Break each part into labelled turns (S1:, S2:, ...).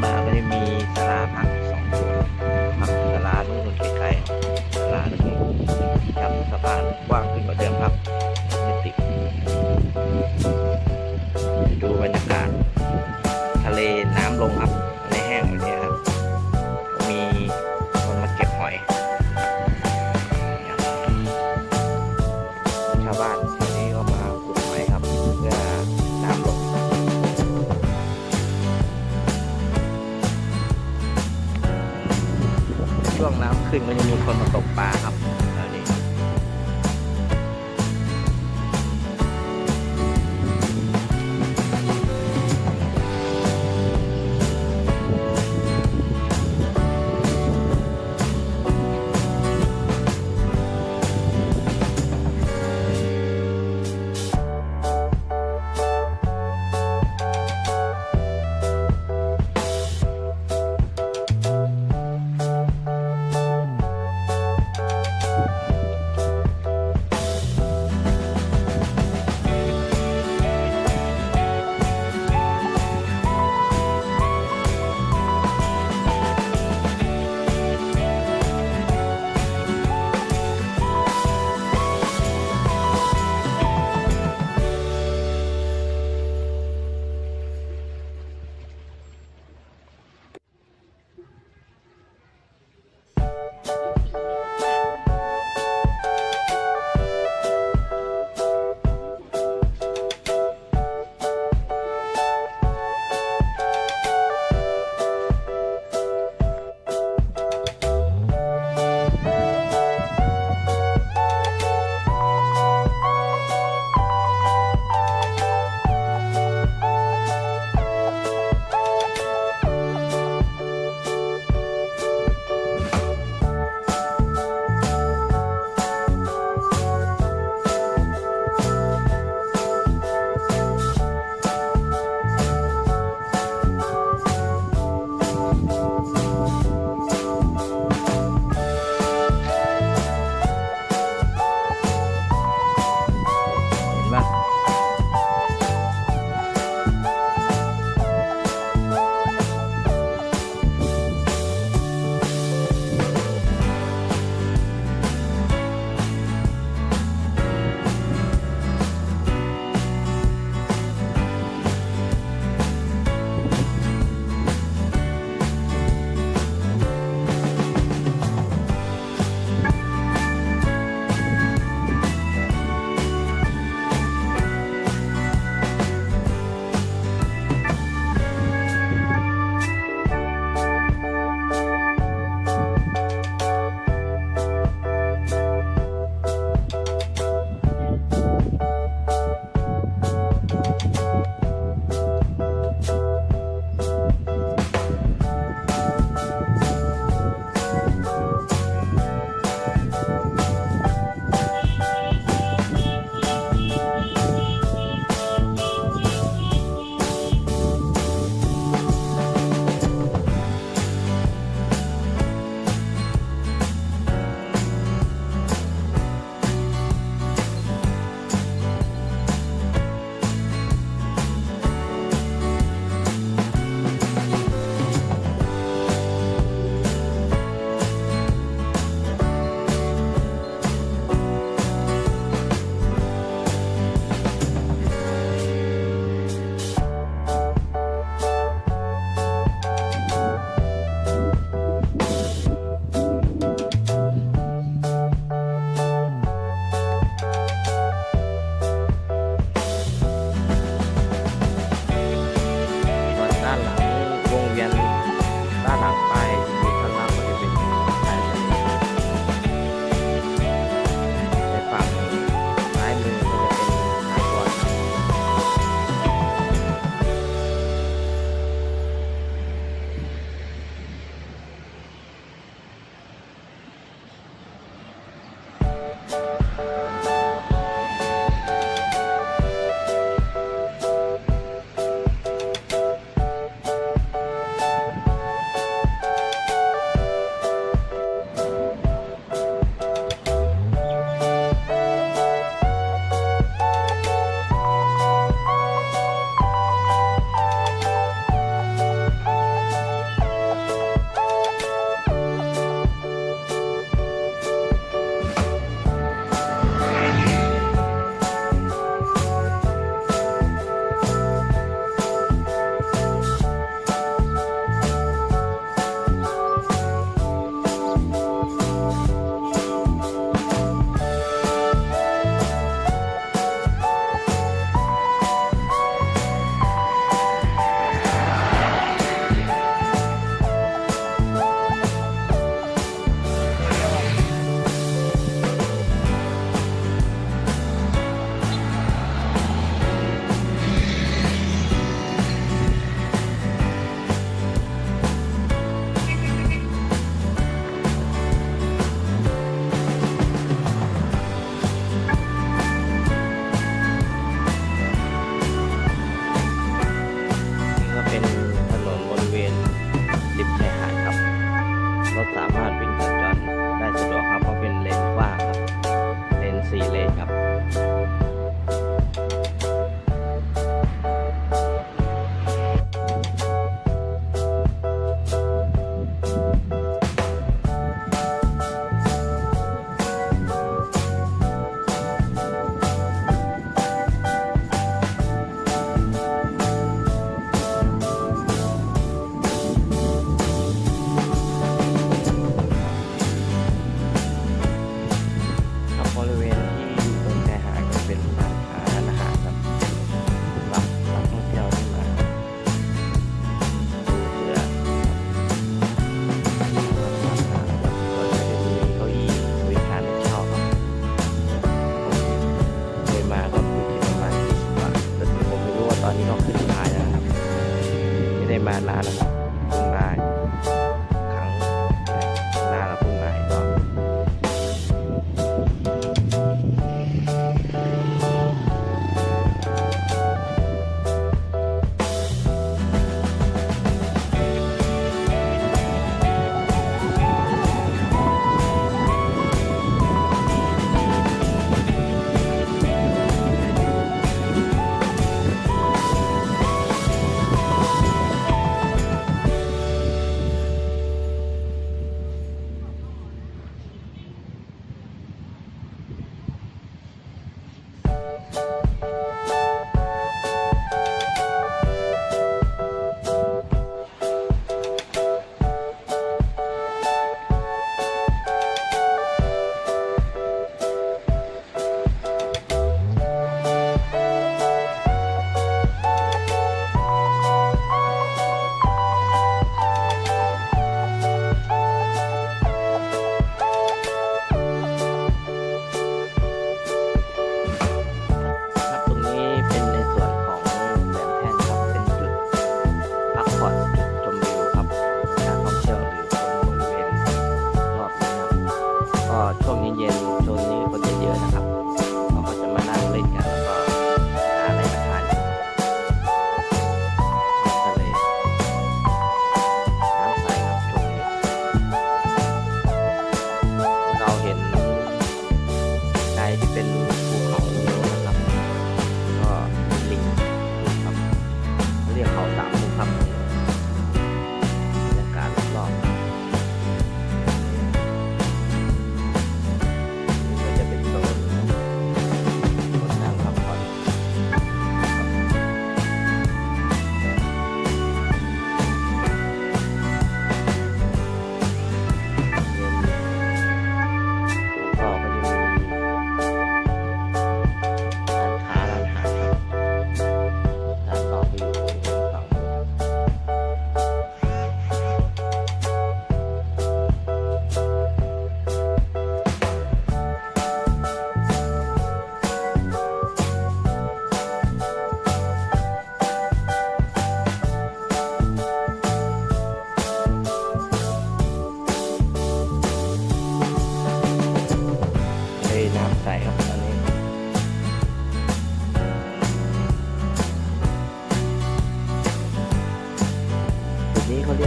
S1: มาก็จะมีศาลาพัก2 ตัวครับศาลานู่นไกลๆศาลาตรงนี้ครับสะพานกว้างขึ้นกว่าเดิมครับไม่ติดดูบรรยากาศทะเลน้ำลงครับในแห้งแบบนี้ครับมีคนมาเก็บหอยชาวบ้านแถวนี้ก็มาขุดหอยครับเพื่อน้ำลงช่วงน้ำขึ้นก็จะมีคนมาตกปลาครับแถวนี้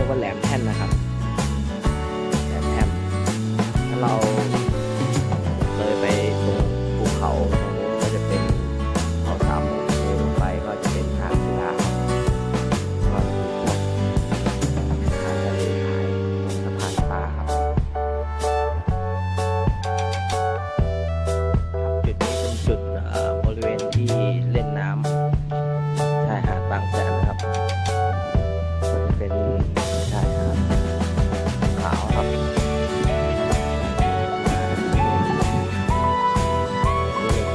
S1: กว่าแหลมแท่นนะครับแหลมแท่นถ้าเราเลยไปตรงภูเขาตรงนู้นก็จะเป็นเขาสามมุกลงไปก็จะเป็นหาดศิลาก็มีพวกอาหารทะเลขายตรงสะพานปลาครับจุดนี้เป็นจุดบริเวณที่เล่นน้ำชายหาดบางแสนนะครับก็จะเป็นชายหาดขาวครับนี่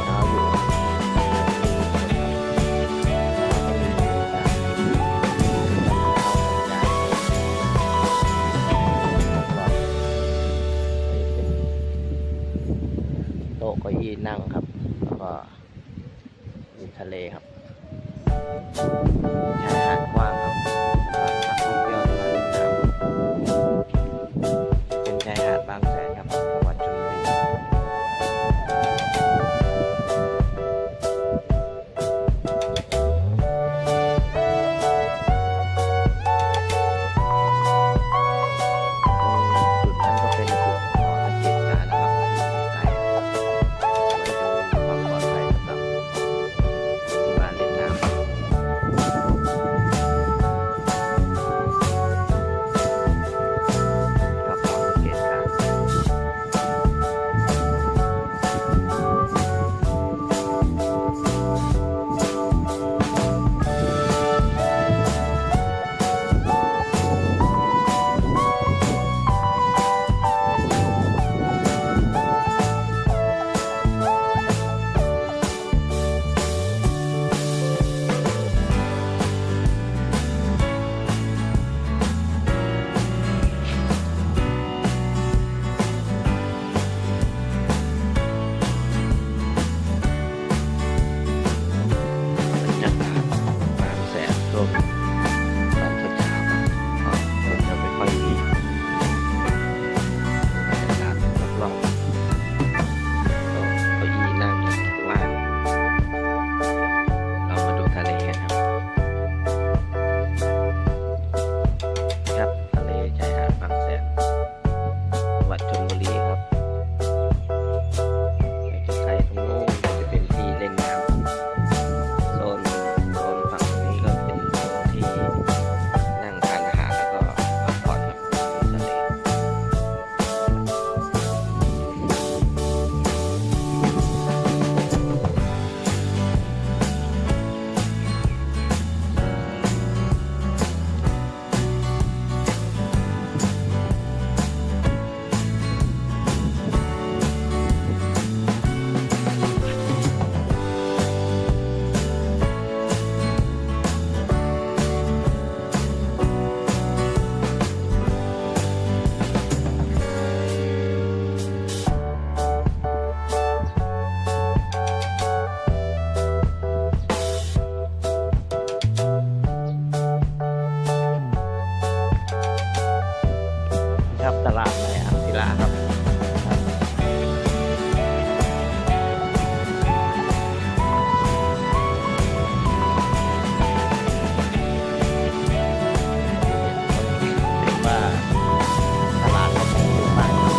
S1: เช้าอยู่โต๊ะเก้าอี้นั่งครับแล้วก็มีทะเลครับชายหาดกว้างครับนักท่องเที่ยวมาเล่นน้ำเป็นชายหาดบางแสนครับจังหวัดชลบุรีจุดนั้นก็เป็นจุดหอสังเกตการณ์นะครับที่ใกล้ๆไว้ดูความปลอดภัยสำหรับที่มาเล่นน้ำครับหอสังเกตการณ์บรรยากาศบางแสนช่วงตอนเช้าๆครับก็คงจะไม่ค่อยมีบรรยากาศรอบๆโต๊ะเก้าอี้นั่งว่างเรามาดูทะเลกันครับครับทะเลชายหาดบางแสนจังหวัดชลบุรีครับไปไกลๆตรงโน้นก็จะเป็นที่เล่นน้ำโซนฝั่งนี้ก็เป็นโซนที่นั่งทานอาหารแล้วก็พักผ่อนครับทะเลครับตลาดในอ่างศิลาครับเรียกว่าตลาดของหมู่บ้านครับ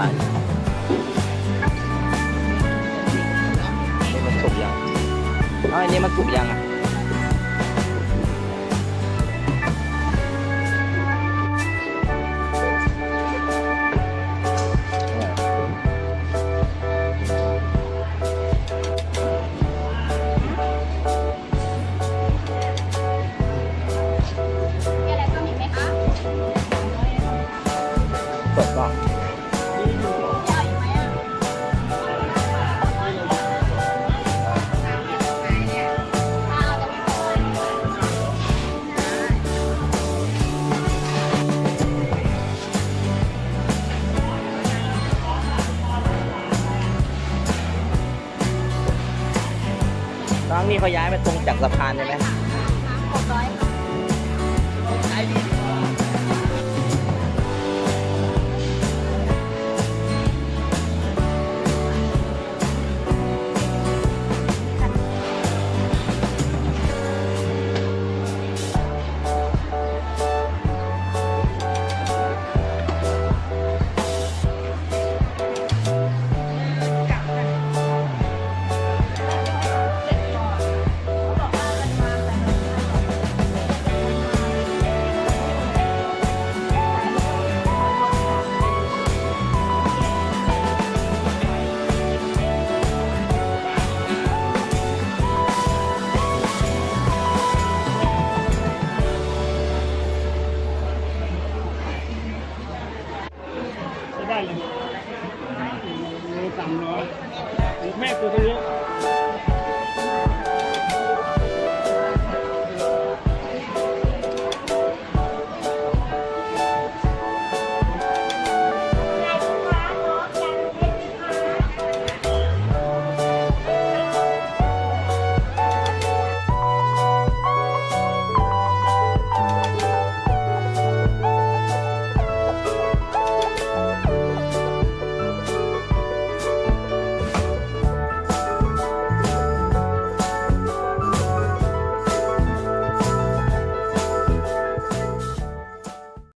S1: ว่านี่มันสุกยังอันนี้มันสุกยังอ่ะสดก็น้องนี่เขาย้ายมาตรงจากสะพานใช่ไหม
S2: ได้เลย300แม่ตัวนี้